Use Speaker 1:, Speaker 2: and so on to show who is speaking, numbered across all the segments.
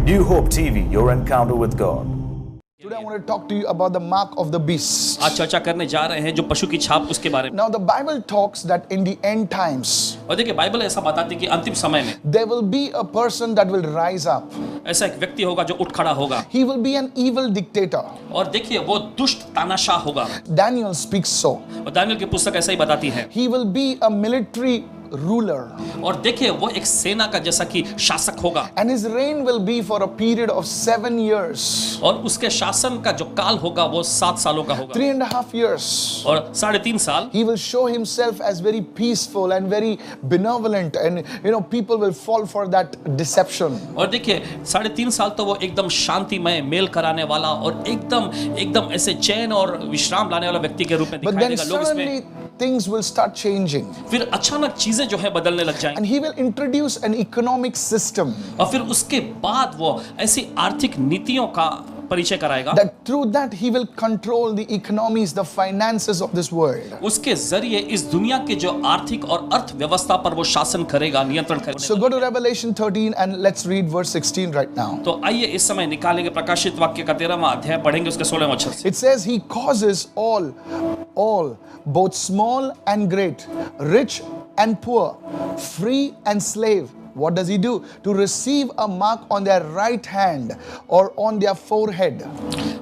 Speaker 1: New Hope TV, your encounter with God.
Speaker 2: Today I want to talk to you about the mark of the beast.
Speaker 3: आज चर्चा करने जा रहे हैं जो पशु की छाप उसके बारे में।
Speaker 2: Now the Bible talks that in the end times
Speaker 3: और देखिए बाइबल ऐसा बताती है कि अंतिम समय में
Speaker 2: there will be a person that will rise up.
Speaker 3: ऐसा एक व्यक्ति होगा जो उठ खड़ा होगा
Speaker 2: He will be an evil dictator.
Speaker 3: और देखिए वो दुष्ट तानाशाह होगा।
Speaker 2: Daniel speaks so.
Speaker 3: और दानियल की पुस्तक ऐसा ही बताती है।
Speaker 2: He will be a military ruler.
Speaker 3: और देखिए वो एक सेना का जैसा कि शासक होगा
Speaker 2: And his reign will be for a period of 7 years.
Speaker 3: और उसके शासन का जो काल होगा वो 7 सालों का होगा
Speaker 2: 3.5 years.
Speaker 3: और 3.5 साल।
Speaker 2: He will show himself as very peaceful and very benevolent, and people will fall for that deception.
Speaker 3: और देखिए 3.5 साल तो वो एकदम शांतिमय मेल कराने वाला और एकदम ऐसे चैन और विश्राम लाने वाला व्यक्ति के रूप में
Speaker 2: But
Speaker 3: दिखाई
Speaker 2: then
Speaker 3: देगा लोग इसमें।
Speaker 2: suddenly things will start changing.
Speaker 3: फिर अचानक चीजें जो है बदलने लग जाएंगी
Speaker 2: And he will introduce an economic system
Speaker 3: और फिर उसके बाद वो ऐसी आर्थिक नीतियों का परिचय कराएगा
Speaker 2: that through that he will control the economies, the finances of this world.
Speaker 3: उसके जरिए इस दुनिया के जो आर्थिक और अर्थव्यवस्था पर वो शासन करेगा, नियंत्रण करेगा।
Speaker 2: So go to Revelation 13 and let's read verse 16 right now.
Speaker 3: तो आइए इस समय निकालेंगे प्रकाशित वाक्य का 13वां अध्याय, पढ़ेंगे उसके 16वें वचन से।
Speaker 2: It says he causes all, both small and great, rich and poor, free and slave. What does he do? To receive a mark on their right hand or on their forehead.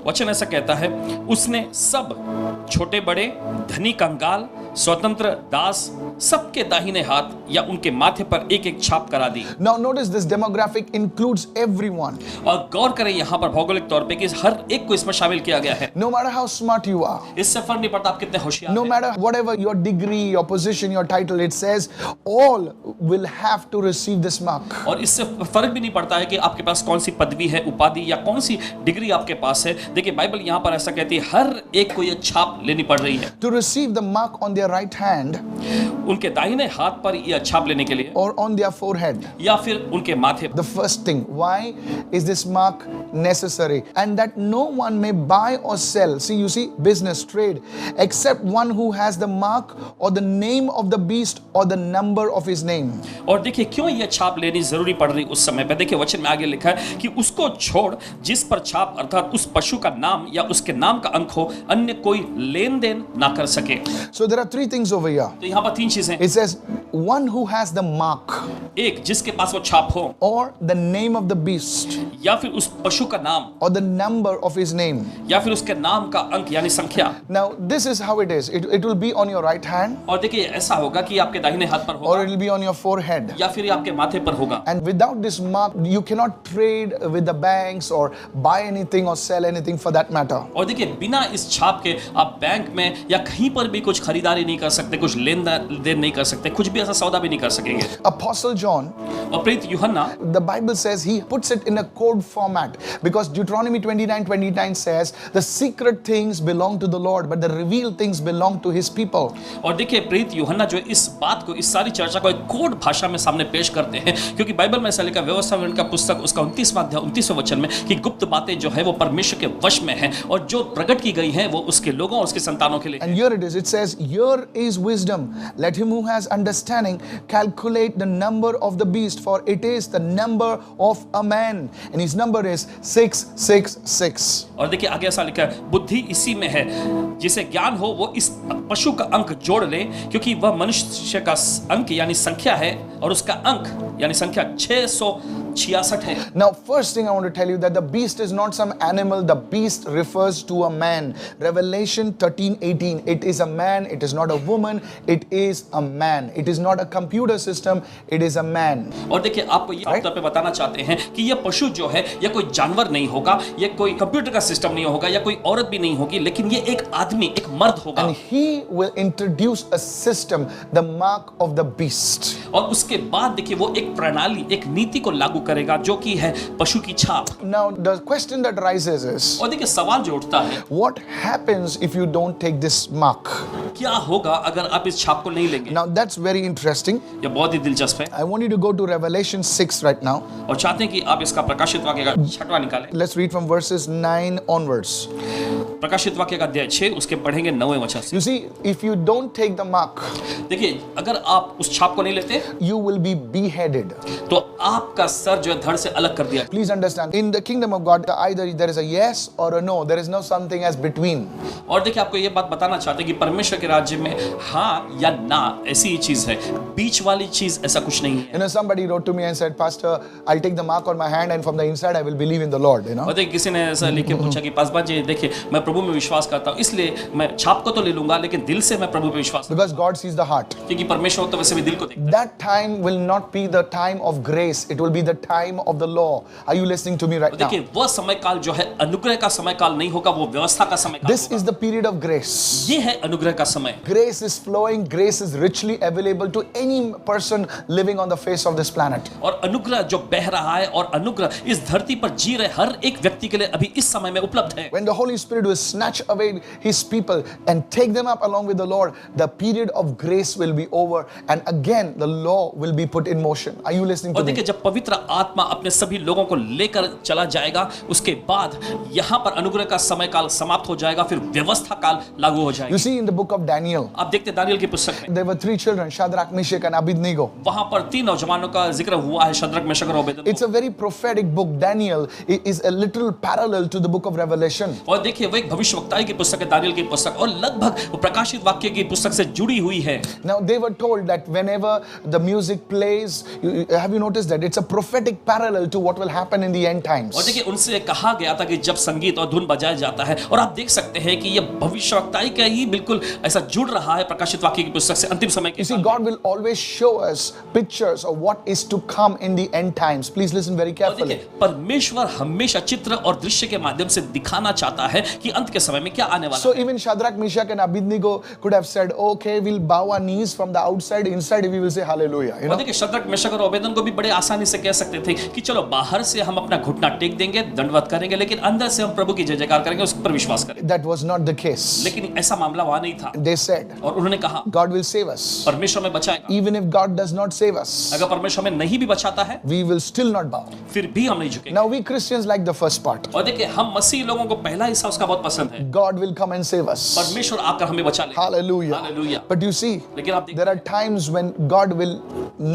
Speaker 3: वचन ऐसा कहता है, उसने सब छोटे बड़े, धनी कंगाल, स्वतंत्र दास, सबके दाहिने हाथ या उनके माथे पर एक एक छाप करा दी।
Speaker 2: Now notice this demographic includes everyone.
Speaker 3: और गौर करें यहाँ पर भौगोलिक तौर पे कि हर एक को इसमें शामिल किया गया है।
Speaker 2: No matter how smart you are,
Speaker 3: इससे फर्क नहीं पड़ता आप कितने होशियार
Speaker 2: no
Speaker 3: हैं।
Speaker 2: matter whatever your degree, your position, your title, it says all will have to receive this mark.
Speaker 3: और इससे फर्क भी नहीं पड़ता है कि आपके पास कौन सी पदवी है, उपाधि या कौन सी डिग्री आपके पास है। देखिए बाइबल यहाँ पर ऐसा कहती है हर एक को ये छाप लेनी पड़ रही है।
Speaker 2: To receive the mark on their right hand
Speaker 3: उनके दाहिने हाथ पर यह छाप लेने के लिए
Speaker 2: or on their forehead.
Speaker 3: या फिर उनके माथे पर।
Speaker 2: The first thing, why is this mark necessary? And that no one may buy or sell, you see, business, trade, except one who has the mark or the name of the beast or the number of his name.
Speaker 3: और देखिए क्यों यह छाप लेनी जरूरी पड़ रही उस समय पे। देखिए वचन में आगे लिखा है कि उसको छोड़ जिस पर छाप अर्थात उस पशु का नाम या उसके नाम का अंक हो, अन्य कोई लेन देन ना कर सके।
Speaker 2: So there are 3 things over here.
Speaker 3: तो यहाँ पर 3 चीजें।
Speaker 2: It says one who has the mark
Speaker 3: एक, जिसके पास वो छाप हो
Speaker 2: or the name of the beast
Speaker 3: या फिर उस पशु का नाम
Speaker 2: or the number of his name.
Speaker 3: या फिर उसके नाम का अंक यानी संख्या।
Speaker 2: Now this is how it is. It will be on your right hand
Speaker 3: और देखिए ऐसा होगा कि आपके दाहिने हाथ पर
Speaker 2: or
Speaker 3: होगा
Speaker 2: it will be on your forehead.
Speaker 3: या फिर ये आपके माथे पर होगा।
Speaker 2: And without this mark, you cannot trade with the banks or buy anything or sell anything for that matter.
Speaker 3: और देखिए बिना इस छाप के आप बैंक में या कहीं पर भी कुछ खरीदारी नहीं कर सकते, कुछ लेन देन नहीं कर सकते, कुछ भी ऐसा सौदा भी नहीं कर सकेंगे।
Speaker 2: Apostle John,
Speaker 3: और प्रेरित यूहन्ना,
Speaker 2: the Bible says he puts it in a code format because Deuteronomy 29:29 says the secret things belong to the Lord but the revealed things belong to his people.
Speaker 3: और देखिए प्रेरित यूहन्ना जो इस बात को, इस सारी चर्चा को एक कोड भाषा में सामने पेश करते हैं, क्योंकि बाइबल में ऐसा लिखा व्यवस्था विवरण का पुस्तक उसका 29वां अध्याय 29वें वचन में कि गुप्त बातें जो है वो परमेश्वर के वश में हैं और जो प्रकट की गई हैं वो उसके लोगों और उसके संतानों के लिए।
Speaker 2: And here it is. It says, "Here is wisdom. Let him who has understanding calculate the number of the beast, for it is the number of a man, and his number is 666."
Speaker 3: और देखिए आगे ऐसा लिखा है, बुद्धि इसी में है, जिसे ज्ञान हो वो इस पशु का अंक जोड़ ले, क्योंकि वह मनुष्य का अंक यानी संख्या है और उसका अंक यानी संख्या 666 है।
Speaker 2: Now, first thing I want to tell you that the beast is not some animal. The beast refers to a man. Revelation 13:18. It is a man. It is not a woman. It is a man. It is not a computer system. It is a man.
Speaker 3: और देखिए आपको ये
Speaker 2: Right?
Speaker 3: तौर पे बताना चाहते हैं कि यह पशु जो है यह कोई जानवर नहीं होगा, यह कोई कंप्यूटर का सिस्टम नहीं होगा, या कोई औरत भी नहीं होगी, लेकिन ये एक आदमी, एक मर्द होगा।
Speaker 2: And he will introduce a system, the mark of the beast.
Speaker 3: और उसके बाद देखिए वो एक प्रणाली, एक नीति को लागू करेगा जो कि है पशु की छाप।
Speaker 2: Now, the question that rises is,
Speaker 3: और देखिए सवाल जो उठता है,
Speaker 2: what happens if you don't take this mark?
Speaker 3: क्या होगा अगर आप इस छाप को नहीं लेंगे?
Speaker 2: Now, that's very interesting.
Speaker 3: यह बहुत ही दिलचस्प है।
Speaker 2: I want you to go to Revelation 6 right now.
Speaker 3: और चाहते हैं कि आप इसका प्रकाशित वाक्य का 6वां निकालें।
Speaker 2: Let's read from verses 9 onwards.
Speaker 3: प्रकाशित वाक्य का अध्याय 6 उसके पढ़ेंगे 9वें वचन से।
Speaker 2: You see, if you don't take the mark,
Speaker 3: देखिए, अगर आप उस छाप को नहीं लेते
Speaker 2: you will be beheaded.
Speaker 3: तो आपका सर जो है धड़ से अलग कर दिया।
Speaker 2: Please understand, in the kingdom of God, either there is a yes or a no. There is no something as between.
Speaker 3: और देखिए, आपको ये बात बताना चाहते हैं कि परमेश्वर के राज्य में हाँ या ना ऐसी ही चीज है, बीच वाली चीज ऐसा कुछ नहीं है।
Speaker 2: You know, somebody wrote to me and said, Pastor, I'll take the mark on my hand and from the inside I will believe in the Lord, you know.
Speaker 3: और देखिए, किसी ने ऐसा लिख के पूछा कि पासवान जी देखिए, मैं प्रभु में विश्वास करता हूँ, इसलिए मैं छाप को तो ले लूंगा लेकिन दिल से मैं प्रभु पे विश्वास
Speaker 2: Because God sees the heart.
Speaker 3: क्योंकि परमेश्वर तो वैसे भी दिल को देखता है।
Speaker 2: That time will not be the time of grace. It will be the time of the law. Are you listening to me right now?
Speaker 3: देखिए, वह समय काल जो है अनुग्रह का समय काल नहीं होगा, वो व्यवस्था का समय काल
Speaker 2: This is the period of grace.
Speaker 3: ये है अनुग्रह का समय।
Speaker 2: Grace is flowing. Grace is richly available to any person living on the face of this planet.
Speaker 3: और अनुग्रह जो बह रहा है और अनुग्रह इस धरती पर जी रहे हर एक व्यक्ति के लिए अभी इस समय में उपलब्ध है।
Speaker 2: When the Holy Spirit will snatch away His people and take them up along with the Lord, the period of grace will be over, and again the law will be put in motion. Are you listening to
Speaker 3: और
Speaker 2: me?
Speaker 3: देखिए, जब पवित्र आत्मा अपने सभी लोगों को लेकर चला जाएगा, उसके बाद यहाँ पर अनुग्रह का समय काल समाप्त हो जाएगा, फिर व्यवस्था काल लागू हो जाएगा।
Speaker 2: You see, in the book of Daniel,
Speaker 3: आप देखते दानियल की पुस्तक में
Speaker 2: there were 3 children, Shadrach, Meshach, and Abednego.
Speaker 3: वहां पर 3 नौजवानों का जिक्र हुआ है, शद्रक, मेशक और Abednego.
Speaker 2: It's a very prophetic book. Daniel is a little parallel to the book of Revelation.
Speaker 3: और देखिए, वो एक भविष्यवक्ताई की पुस्तक है, दानियल की पुस्तक, और लगभग वो प्रकाशित वाक्य की पुस्तक से जुड़ी हुई है।
Speaker 2: Now they were told that whenever the music plays, have you noticed that it's a prophetic parallel to what will happen in the end times?
Speaker 3: और देखिए, उनसे कहा गया था कि जब संगीत और धुन बजाया जाता है, और आप देख सकते हैं कि ये भविष्यवक्ताई का ही बिल्कुल ऐसा जुड़ रहा है प्रकाशित वाक्य की पुस्तक से अंतिम समय के
Speaker 2: You see,
Speaker 3: साथ।
Speaker 2: God will always show us pictures of what is to come in the end times. Please listen very
Speaker 3: और
Speaker 2: carefully.
Speaker 3: देखिए, परमेश्वर हमेशा चित्र और दृश्य के माध्यम से दिखाना चाहता है कि अंत के समय में क्या आने वाला
Speaker 2: So
Speaker 3: है।
Speaker 2: even Shadrach, Meshach, and Abednego could have said, "Okay, we'll bow our knees from the outside. Inside, we will say Hallelujah." You
Speaker 3: और
Speaker 2: know.
Speaker 3: देखिए, शद्रक, मेशक और अबेदनगो को भी बड़े आसानी से कह सकते थे कि चलो बाहर से हम अपना घुटना टेक देंगे, दंडवत करेंगे, लेकिन अंदर से हम प्रभु की जय जयकार करेंगे, उस पर विश्वास करेंगे।
Speaker 2: That was not the case.
Speaker 3: लेकिन ऐसा मामला वहां नहीं था।
Speaker 2: They said,
Speaker 3: और उन्होंने कहा,
Speaker 2: "God will save us.
Speaker 3: परमेश्वर में बचाएगा।
Speaker 2: Even if God does not save us,
Speaker 3: अगर परमेश्वर में नहीं भी बचाता है,
Speaker 2: we will still not bow."
Speaker 3: फिर भी हम नहीं झुकेंगे।
Speaker 2: Now we Christians like the first part.
Speaker 3: और देखिए, हम मसीह लोगों को पहला हिस्सा उसका बहुत पसंद है,
Speaker 2: God will come and save us.
Speaker 3: परमेश्वर आकर हमें बचा ले।
Speaker 2: Hallelujah.
Speaker 3: Hallelujah.
Speaker 2: But you see,
Speaker 3: लेकिन आप
Speaker 2: there are times when God will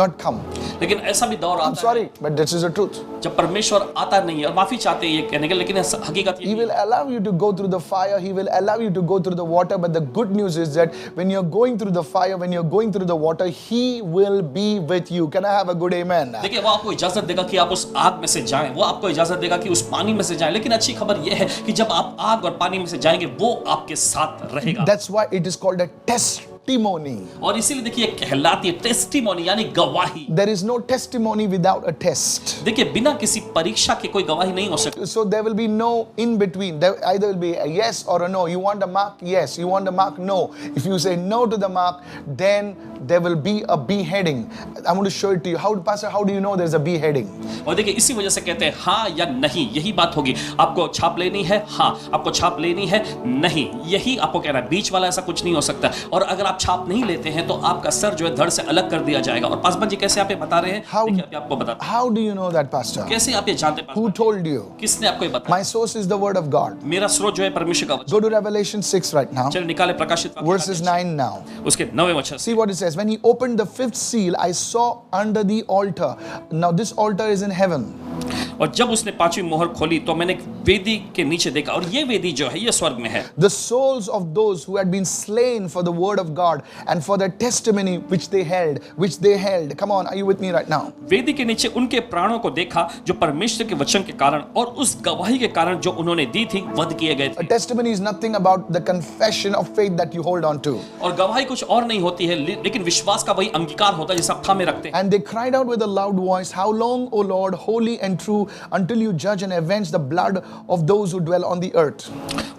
Speaker 2: not come.
Speaker 3: लेकिन ऐसा भी दौर
Speaker 2: I'm
Speaker 3: आता है
Speaker 2: sorry, but this is the truth.
Speaker 3: जब परमेश्वर आता नहीं है, और माफी चाहते हैं ये कहने के, लेकिन हकीकत
Speaker 2: He
Speaker 3: ये
Speaker 2: will allow you to go through the fire. He will allow you to go through the water. But the good news is that when you're going through the fire, when you're going through the water, He will be with you. Can I have a good amen?
Speaker 3: देखिए, वो आपको इजाजत देगा कि आप उस आग में से जाएं, वो आपको इजाजत देगा कि उस पानी में से जाएं, लेकिन अच्छी खबर ये है कि जब आप आग और पानी में से जाएंगे, वो आपके साथ रहेगा।
Speaker 2: That's why it is called a testimony.
Speaker 3: और इसीलिए देखिए, कहलाती है टेस्टिमोनी, यानी गवाही।
Speaker 2: There is no testimony without a test.
Speaker 3: देखिए, बिना किसी परीक्षा के कोई गवाही नहीं हो सकती।
Speaker 2: So there will be no in between. There either will be a yes or a no. You want a mark? Yes. You want a mark? No. If you say no to the mark, then there will be a beheading. I'm going to show it to you. How, Pastor, how do you know there's a beheading?
Speaker 3: और देखिए, इसी वजह से कहते हैं हाँ या नहीं, यही बात होगी। आपको छाप लेनी है, हाँ। आपको छाप लेनी है, नहीं। यही आपको कहना है, बीच वाला ऐसा कुछ नहीं हो सकता। और अगर आप छाप नहीं लेते हैं तो आपका सर जो है धड़ से अलग कर दिया जाएगा। और पासवान जी कैसे आप ये बता रहे हैं? देखिए, अभी आपको बताता
Speaker 2: How do you know that, Pastor?
Speaker 3: हूं। कैसे आप ये जानते हैं?
Speaker 2: Who told you?
Speaker 3: किसने आपको ये बताया?
Speaker 2: My source is the word of God.
Speaker 3: मेरा स्रोत जो है परमेश्वर का वचन।
Speaker 2: Go to Revelation 6 right now.
Speaker 3: चलिए निकाले प्रकाशित वाक्य
Speaker 2: Verses 9 now.
Speaker 3: उसके 9वें वचन से।
Speaker 2: See what it says. When he opened the 5th seal, I saw under the altar. Now this altar is in heaven.
Speaker 3: और जब उसने 5वीं मोहर खोली तो मैंने एक वेदी के नीचे देखा, और ये वेदी जो है ये स्वर्ग में है।
Speaker 2: The souls of those who had been slain for the word of God and for the testimony which they held. Come on, are you with me right now?
Speaker 3: वेदी के नीचे उनके प्राणों को देखा जो परमेश्वर के वचन के कारण और उस गवाही के कारण जो उन्होंने दी थी, वध किए गए
Speaker 2: A
Speaker 3: थे।
Speaker 2: testimony is nothing about the confession of faith that you hold on to.
Speaker 3: और गवाही कुछ और नहीं होती है, लेकिन विश्वास का वही अंगीकार होता है जिसे आप थामे रखते हैं।
Speaker 2: And they cried out with a loud voice, "How long, O Lord, holy and true, until you judge and avenge the blood of those who dwell on the earth?"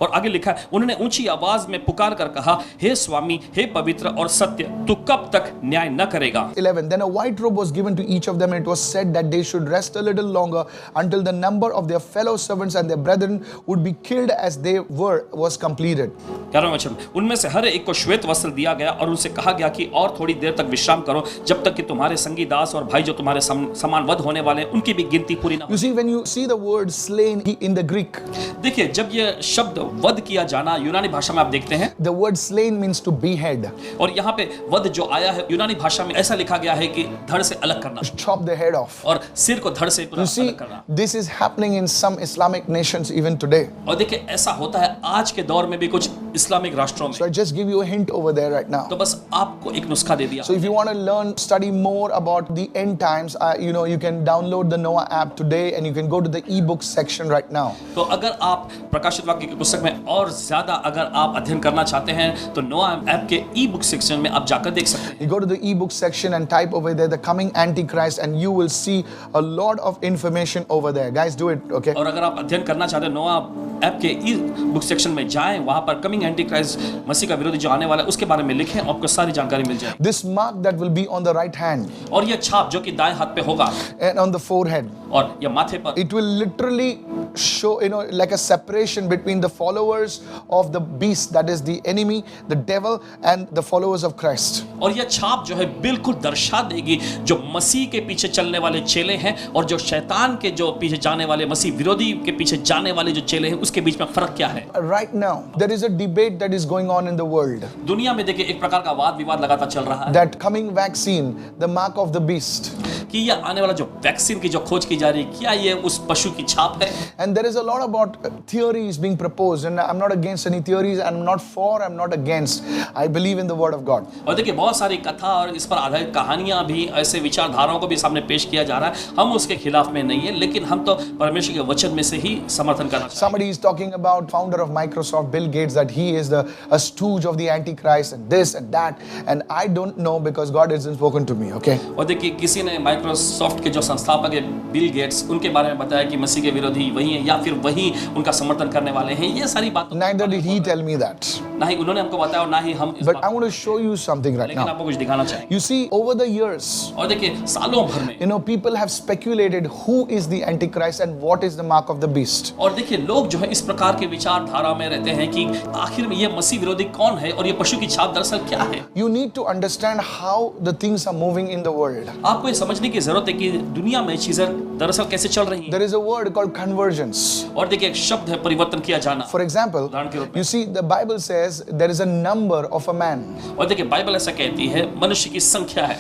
Speaker 3: और आगे लिखा है, उन्होंने ऊंची आवाज में पुकार कर कहा, हे स्वामी, हे पवित्र और सत्य, तू कब तक न्याय न करेगा?
Speaker 2: 11. Then a white robe was given to each of them, and it was said that they should rest a little longer until the number of their fellow servants and their brethren would be killed as they were was completed.
Speaker 3: 11वें वचन में, उनमें से हर एक को श्वेत वस्त्र दिया गया और उनसे कहा गया कि और थोड़ी देर तक विश्राम करो, जब तक कि तुम्हारे संगी दास और भाई जो तुम्हारे समान वध होने वाले हैं उनकी भी गिनती पूरी ना हो।
Speaker 2: You see, when you see the word slain in the Greek,
Speaker 3: देखिए, जब ये शब्द वध किया जाना यूनानी भाषा में आप देखते हैं,
Speaker 2: the word slain means to behead,
Speaker 3: और यहाँ पे वध जो आया है यूनानी भाषा में ऐसा लिखा गया है कि धड़ से अलग करना,
Speaker 2: chop the head off.
Speaker 3: और सिर को धड़ से पूरा
Speaker 2: You see,
Speaker 3: अलग करना।
Speaker 2: this is happening in some Islamic nations even today.
Speaker 3: और देखिए, ऐसा होता है आज के दौर में भी कुछ इस्लामिक राष्ट्रों में।
Speaker 2: So I just give you a hint over there right now.
Speaker 3: तो बस आपको एक नुस्खा दे दिया।
Speaker 2: So if you want to learn, study more about the end times, you can download the Noah app today and you can go to the ebook section right now.
Speaker 3: तो अगर आप प्रकाशित वाक्य की पुस्तक में और ज्यादा अगर आप अध्ययन करना चाहते हैं तो नोआ ऐप के ई बुक सेक्शन में आप जाकर देख सकते हैं।
Speaker 2: You go to the ebook section and type over there the coming Antichrist and you will see a lot of information over there. Guys, do it, okay?
Speaker 3: और अगर आप अध्ययन करना चाहते हैं नोआ ऐप के ई बुक सेक्शन में जाएं, वहां पर कमिंग एंटीक्राइस्ट मसीह का विरोधी जो आने वाला है उसके बारे में लिखें, आपको सारी जानकारी मिल जाएगी।
Speaker 2: This mark that will be on the right hand
Speaker 3: और ये छाप जो कि दाएं हाथ पे होगा
Speaker 2: and on the forehead,
Speaker 3: और ये माथे पर,
Speaker 2: it will literally show, like a separation between the followers of the beast, that is the enemy, the devil, and the followers of Christ.
Speaker 3: और यह छाप जो है बिल्कुल दर्शा देगी जो मसीह के पीछे चलने वाले चेले हैं और जो शैतान के जो पीछे जाने वाले, मसीह विरोधी के पीछे जाने वाले जो चेले हैं उसके बीच में फर्क क्या है।
Speaker 2: Right now there is a debate that is going on in the world,
Speaker 3: दुनिया में देखिए एक प्रकार का वाद विवाद लगातार चल रहा है
Speaker 2: that coming vaccine, the mark of the beast,
Speaker 3: कि यह आने वाला जो वैक्सीन की जो खोज की जा रही है क्या ये उस पशु की छाप है।
Speaker 2: and there is a lot about theories being proposed, and I'm not against any theories, I'm not for, I'm not against, I believe in the word of God.
Speaker 3: और देखिए बहुत सारी कथा और इस पर आधारित कहानियां भी, ऐसे विचारधाराओं को भी सामने पेश किया जा रहा है, हम उसके खिलाफ में नहीं है, लेकिन हम तो परमेश्वर के वचन में से ही समर्थन करना चाहते हैं।
Speaker 2: Somebody is talking about founder of Microsoft, Bill Gates, that he is a stooge of the Antichrist and this and that, and I don't know because God hasn't spoken to me, okay?
Speaker 3: और देखिए किसी ने Microsoft के जो संस्थापक है Bill Gates, उनके बारे में बताया कि मसीह के विरोधी वही है या फिर वही उनका समर्थन करने वाले हैं, ये सारी बातें
Speaker 2: Neither did he tell me that.
Speaker 3: ना ही उन्होंने हमको बताया और ना ही हम इस
Speaker 2: But
Speaker 3: बात,
Speaker 2: I want to show you something right
Speaker 3: लेकिन
Speaker 2: now.
Speaker 3: आपको कुछ दिखाना चाहेंगे।
Speaker 2: You see, over the years,
Speaker 3: और देखिए सालों भर में
Speaker 2: people have speculated who is the Antichrist and what is the mark of the beast.
Speaker 3: और देखिए लोग जो है इस प्रकार के विचारधारा में रहते हैं कि आखिर में ये मसीह विरोधी कौन है और ये पशु की छाप दरअसल क्या है।
Speaker 2: You need to understand how the things are moving in the world.
Speaker 3: आपको ये समझने की जरूरत है कि दुनिया में चीजें दरअसल कैसे चल रही हैं।
Speaker 2: There is a word called convergence.
Speaker 3: और देखिए एक शब्द है परिवर्तन किया जाना।
Speaker 2: For example,
Speaker 3: उदाहरण के रूप में,
Speaker 2: you see the Bible says there is a number of a man.
Speaker 3: और देखिए बाइबल ऐसा कहती है मनुष्य की संख्या है।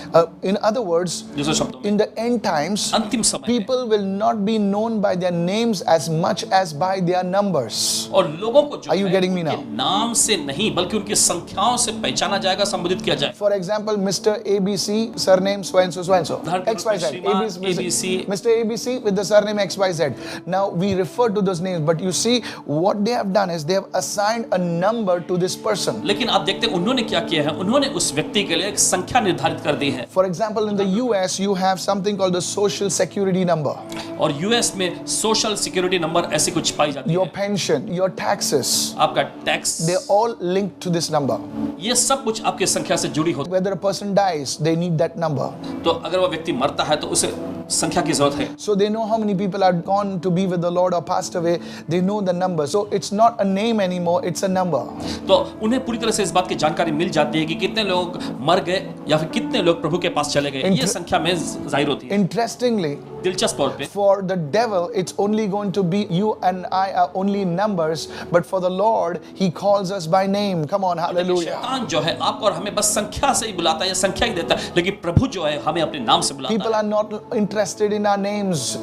Speaker 2: In other words,
Speaker 3: दूसरे शब्दों में
Speaker 2: in the end times,
Speaker 3: अंतिम समय में
Speaker 2: people will not be known by their names as much as by their numbers.
Speaker 3: और लोगों को जो
Speaker 2: Are you
Speaker 3: है
Speaker 2: getting me
Speaker 3: उनके
Speaker 2: now?
Speaker 3: नाम से नहीं बल्कि उनकी संख्याओं से पहचाना जाएगा, संबोधित किया जाएगा।
Speaker 2: For example, Mr. ABC, surname so and so so and so.
Speaker 3: उदाहरण के रूप में
Speaker 2: XYZ.
Speaker 3: श्रीमान
Speaker 2: ABC, Mr. ABC with the surname XYZ. Now we refer to those names, but you see what they have done is they have assigned a number to this person.
Speaker 3: लेकिन आप देखते हैं उन्होंने क्या किया है, उन्होंने उस व्यक्ति के लिए एक संख्या निर्धारित कर दी है।
Speaker 2: For example, in the US, you have something called the Social Security number.
Speaker 3: और यूएस में सोशल सिक्योरिटी नंबर ऐसी कुछ पाई जाती
Speaker 2: Your
Speaker 3: है।
Speaker 2: pension, your taxes,
Speaker 3: आपका tax,
Speaker 2: they're all linked to this number.
Speaker 3: ये सब कुछ आपकी संख्या से जुड़ी होती
Speaker 2: Whether a person dies, they need that number.
Speaker 3: है। तो अगर वो व्यक्ति मरता है तो उसे संख्या की जरूरत है।
Speaker 2: So they know how many people are gone to be with the Lord or passed away. They know the number. So it's not a name anymore, it's a number.
Speaker 3: तो उन्हें पूरी तरह से इस बात की जानकारी मिल जाती है कि कितने लोग मर गए या फिर कितने लोग प्रभु के पास चले गए, ये संख्या में जाहिर होती है।
Speaker 2: Interestingly,
Speaker 3: दिलचस्प तौर पे
Speaker 2: for the devil, it's only going to be you and I are only numbers, but for the Lord, He calls us by name. Come on, hallelujah.
Speaker 3: शैतान जो है आपको और हमें बस संख्या से ही बुलाता है या संख्या ही देता है, लेकिन प्रभु जो है हमें अपने नाम से बुलाता
Speaker 2: People
Speaker 3: है।
Speaker 2: are not interested in our names,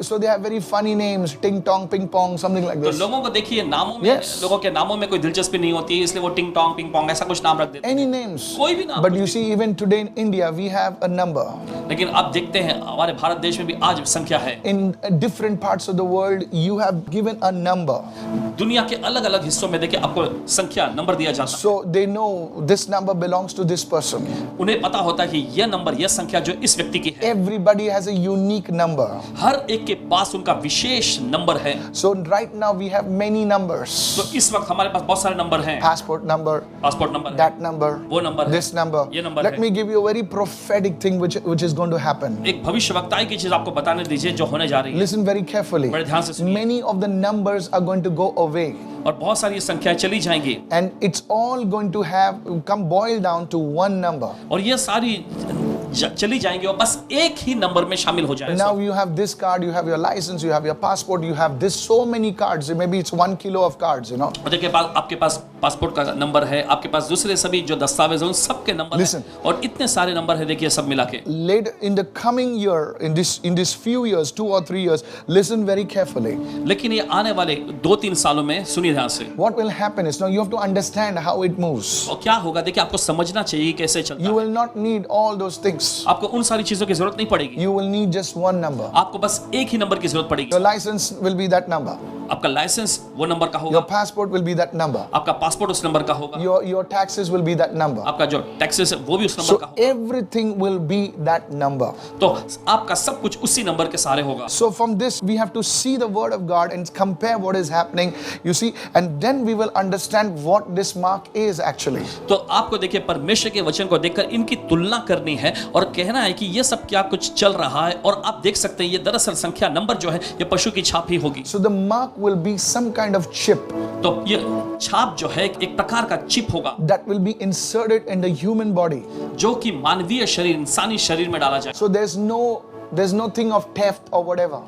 Speaker 2: so they have very funny names, ting tong, ping pong, something like
Speaker 3: तो
Speaker 2: this.
Speaker 3: लोगों को देखिए नामों में,
Speaker 2: Yes.
Speaker 3: लोगों के नामों में कोई दिलचस्पी नहीं होती है, इसलिए वो टिंग टोंग पिंग पोंग ऐसा कुछ नाम रख देते हैं।
Speaker 2: Any names.
Speaker 3: कोई भी नाम।
Speaker 2: But you see, even today in India, we have a number.
Speaker 3: लेकिन आप देखते हैं हमारे भारत देश में भी आज संख्या है।
Speaker 2: In different parts of the world, you have given a number.
Speaker 3: दुनिया के अलग अलग हिस्सों में देखिए आपको संख्या नंबर दिया जाता है।
Speaker 2: So they know this number belongs to this person.
Speaker 3: उन्हें पता होता है कि यह नंबर, यह संख्या जो इस व्यक्ति की है।
Speaker 2: Everybody Everybody has a unique number.
Speaker 3: हर एक के पास उनका विशेष नंबर है।
Speaker 2: So right now we have many numbers.
Speaker 3: तो इस वक्त हमारे पास बहुत सारे नंबर हैं।
Speaker 2: Passport number,
Speaker 3: पासपोर्ट नंबर है,
Speaker 2: that number,
Speaker 3: वो नंबर है,
Speaker 2: this number.
Speaker 3: ये नंबर
Speaker 2: Let
Speaker 3: है।
Speaker 2: me give you a very prophetic thing which is going to happen.
Speaker 3: एक भविष्यवक्ताई की चीज आपको बताने दीजिए जो होने जा रही है।
Speaker 2: Listen very carefully.
Speaker 3: बड़े ध्यान से सुनिए।
Speaker 2: Many of the numbers are going to go away.
Speaker 3: और बहुत सारी संख्याएं चली जाएंगी
Speaker 2: And it's all going to have come boil down to one number.
Speaker 3: और ये सारी चली जाएंगी और बस एक ही नंबर में शामिल हो जाएंगे।
Speaker 2: Now you have this card, you have your license, you have your passport, you have this so many cards. Maybe it's 1 kilo of cards, you know.
Speaker 3: और देखिए आपके पास पासपोर्ट का नंबर है, आपके पास दूसरे सभी जो दस्तावेज हैं उन सब के नंबर हैं और इतने सारे नंबर है देखिए सब मिला के।
Speaker 2: Later in the coming year, in this few years, 2 or 3 years, listen very carefully.
Speaker 3: लेकिन ये आने वाले 2-3 सालों में सुनिए ध्यान से।
Speaker 2: What will happen is now you have to understand how it moves.
Speaker 3: और क्या होगा देखिए आपको समझना चाहिए कैसे चलता
Speaker 2: You
Speaker 3: है।
Speaker 2: will not need all those things.
Speaker 3: आपको उन सारी चीजों की जरूरत नहीं पड़ेगी।
Speaker 2: You will need just one number.
Speaker 3: आपको बस एक ही नंबर की जरूरत पड़ेगी।
Speaker 2: Your license will be that number.
Speaker 3: आपका लाइसेंस वो नंबर का
Speaker 2: Your
Speaker 3: होगा,
Speaker 2: passport will be that number.
Speaker 3: आपका पासपोर्ट उस नंबर का होगा,
Speaker 2: Your taxes will be that number.
Speaker 3: आपका जो टैक्सेस है वो भी उस नंबर
Speaker 2: So
Speaker 3: का होगा।
Speaker 2: everything will be that number.
Speaker 3: तो आपका सब कुछ उसी नंबर के सारे होगा।
Speaker 2: So from this we have to see the word of God and compare what is happening, you see, and then we will understand what this mark is actually.
Speaker 3: तो आपको देखिए परमेश्वर के वचन को देखकर इनकी तुलना करनी है और कहना है कि ये सब क्या कुछ चल रहा है और आप देख सकते हैं ये दरअसल संख्या नंबर जो है ये पशु की छाप ही होगी।
Speaker 2: So the mark will be some kind of chip
Speaker 3: तो ये छाप जो है एक प्रकार का चिप होगा
Speaker 2: that will be inserted in the human body.
Speaker 3: जो कि मानवीय शरीर इंसानी शरीर में डाला जाए।
Speaker 2: So there's no thing of theft or whatever,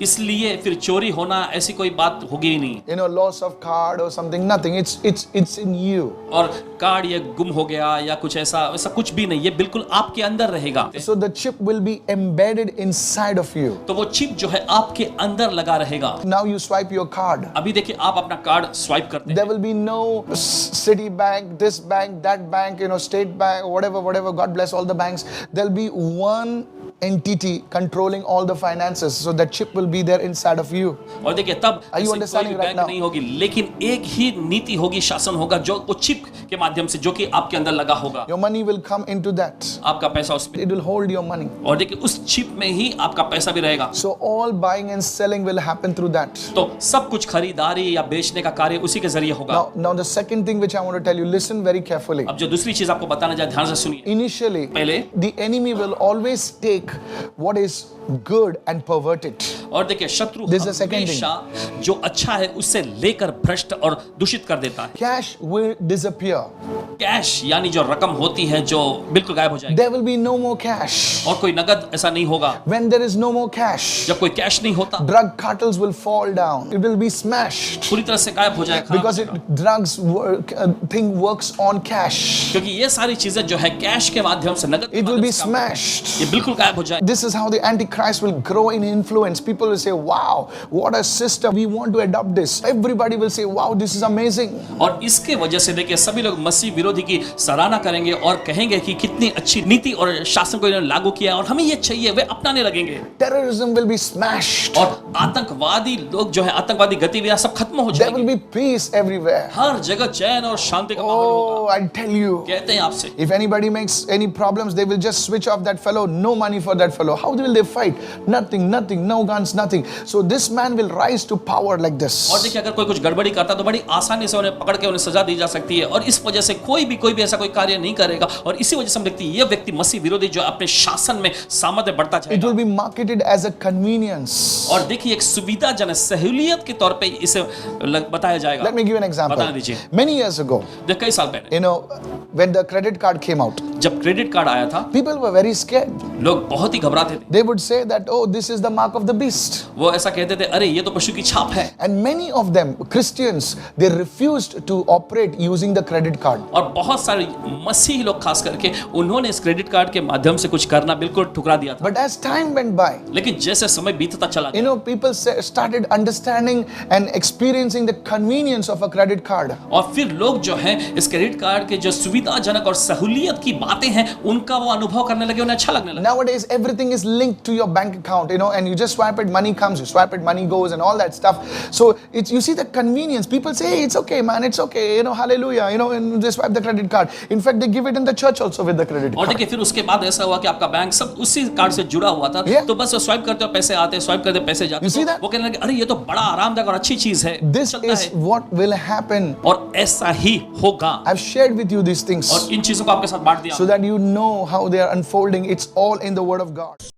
Speaker 3: इसलिए फिर चोरी होना ऐसी कोई बात होगी ही नहीं
Speaker 2: you know, loss of card or something, nothing. It's in you.
Speaker 3: और कार्ड ये गुम हो गया या कुछ ऐसा कुछ भी नहीं, ये बिल्कुल आपके अंदर रहेगा।
Speaker 2: So the chip will be embedded inside of you.
Speaker 3: तो वो चिप जो है आपके अंदर लगा रहेगा।
Speaker 2: Now you swipe your card.
Speaker 3: अभी देखिए आप अपना कार्ड स्वाइप करते
Speaker 2: There
Speaker 3: हैं,
Speaker 2: will be no Citibank, this bank, that bank, you know, State Bank, whatever. God bless all the banks. There'll be one entity controlling all the finances. So that chip will be there inside of you.
Speaker 3: और देखिए तब
Speaker 2: Are you
Speaker 3: ऐसे
Speaker 2: understanding
Speaker 3: कोई
Speaker 2: right
Speaker 3: bank
Speaker 2: now?
Speaker 3: नहीं होगी, लेकिन एक ही नीति होगी, शासन होगा जो वो चिप के माध्यम से जो कि आपके अंदर लगा होगा।
Speaker 2: Your money will come into that.
Speaker 3: आपका पैसा उसमें,
Speaker 2: It will hold your money.
Speaker 3: और देखिए उस चिप में ही आपका पैसा भी रहेगा।
Speaker 2: So all buying and selling will happen through that.
Speaker 3: तो सब कुछ खरीदारी या बेचने का कार्य उसी के जरिए होगा।
Speaker 2: Now the second thing which I want to tell you, listen very carefully.
Speaker 3: अब जो दूसरी चीज आपको बताना चाहे ध्यान से सुनिए।
Speaker 2: Initially,
Speaker 3: पहले
Speaker 2: the enemy will always take what is good and pervert it.
Speaker 3: और देखिए शत्रु
Speaker 2: This is the second thing.
Speaker 3: हमेशा जो अच्छा है उससे लेकर भ्रष्ट और दूषित कर देता है।
Speaker 2: Cash will disappear.
Speaker 3: कैश यानी जो रकम होती है जो बिल्कुल गायब हो जाएगी
Speaker 2: There will be no more cash.
Speaker 3: और कोई नगद ऐसा नहीं होगा।
Speaker 2: When there is no more cash,
Speaker 3: जब कोई कैश नहीं होता
Speaker 2: drug cartels will fall down. It will be smashed
Speaker 3: पूरी तरह से गायब हो जाएगा,
Speaker 2: because drugs thing works on cash.
Speaker 3: क्योंकि ये सारी चीजें जो है कैश के माध्यम से नगद के
Speaker 2: It will
Speaker 3: माध्यम
Speaker 2: be
Speaker 3: से काम करती हैं।
Speaker 2: smashed.
Speaker 3: ये बिल्कुल गायब हो जाए।
Speaker 2: This is how the Antichrist will grow in influence. People will say, wow, what a system. We want to adopt this. Everybody will say, wow, this is amazing.
Speaker 3: और इसके वजह से देखिए सभी लोग मसीह विरोधी की सराहना करेंगे और कहेंगे कि कितनी अच्छी नीति और शासन को इन्होंने लागू किया और हमें ये चाहिए, वे अपनाने लगेंगे।
Speaker 2: Terrorism will be smashed.
Speaker 3: और आतंकवादी लोग जो है आतंकवादी गतिविधियां सब खत्म हो
Speaker 2: There will
Speaker 3: जाएंगी।
Speaker 2: be peace everywhere.
Speaker 3: हर जगह चैन और शांति का माहौल होगा।
Speaker 2: Oh, I tell you.
Speaker 3: कहते हैं आपसे
Speaker 2: If anybody makes any problems, they will just switch off that fellow. No money for that fellow. How will they fight? Nothing, no guns, nothing. So this man will rise to power like this.
Speaker 3: और देखिए अगर कोई कुछ गड़बड़ी करता तो बड़ी आसानी से उन्हें पकड़ के उन्हें सजा दी जा सकती है और इस वजह से कोई भी ऐसा कोई कार्य नहीं करेगा और इसी वजह से हम देखते हैं ये व्यक्ति मसीह विरोधी जो अपने शासन में सामर्थ्य बढ़ता
Speaker 2: It
Speaker 3: जाएगा
Speaker 2: will be marketed as a convenience.
Speaker 3: और देखिए एक सुविधाजनक सहूलियत के तौर पे इसे बताया जाएगा।
Speaker 2: Let me give you an example.
Speaker 3: बताने दीजिए।
Speaker 2: Many years ago,
Speaker 3: कई साल पहले
Speaker 2: you know, when the credit card came out,
Speaker 3: जब क्रेडिट कार्ड आया था
Speaker 2: people were very scared.
Speaker 3: लोग बहुत ही घबराते थे।
Speaker 2: They would say that, oh, this is the mark of the beast.
Speaker 3: वो ऐसा कहते थे अरे ये तो पशु की छाप है।
Speaker 2: And many of them, Christians, they refused to operate using the credit card.
Speaker 3: और बहुत सारे मसीही लोग खास करके उन्होंने इस क्रेडिट कार्ड के माध्यम से कुछ करना बिल्कुल ठुकरा दिया था।
Speaker 2: But as time went by,
Speaker 3: लेकिन जैसे समय बीतता चला
Speaker 2: you know, people started understanding and experiencing the convenience of a credit card.
Speaker 3: और फिर लोग जो हैं इस क्रेडिट कार्ड के जो सुविधा सुविधाजनक और सहूलियत की बातें हैं उनका वो अनुभव करने लगे, उन्हें अच्छा लगने लगा।
Speaker 2: Nowadays, everything is linked to your bank account, and you just swipe it, money comes, you swipe it, money goes, and all that stuff. So you see the convenience. People say, hey, it's okay, man, it's okay, hallelujah, and they swipe the credit card. In fact, they give it in the church also with the credit
Speaker 3: और
Speaker 2: card.
Speaker 3: देखिए फिर उसके बाद ऐसा हुआ कि आपका bank सब उसी कार्ड से जुड़ा हुआ था,
Speaker 2: Yeah.
Speaker 3: तो बस स्वाइप करते हो पैसे आते, स्वाइप करते पैसे जाते,
Speaker 2: You see
Speaker 3: तो
Speaker 2: that?
Speaker 3: वो कहने लगे अरे ये तो बड़ा आरामदायक और अच्छी चीज है,
Speaker 2: This
Speaker 3: चलता
Speaker 2: is
Speaker 3: है।
Speaker 2: what will happen.
Speaker 3: और ऐसा ही होगा।
Speaker 2: I've shared with you these things
Speaker 3: और इन चीजों को आपके साथ बांट दिया
Speaker 2: so that you know how they are unfolding. It's all in the Word of God.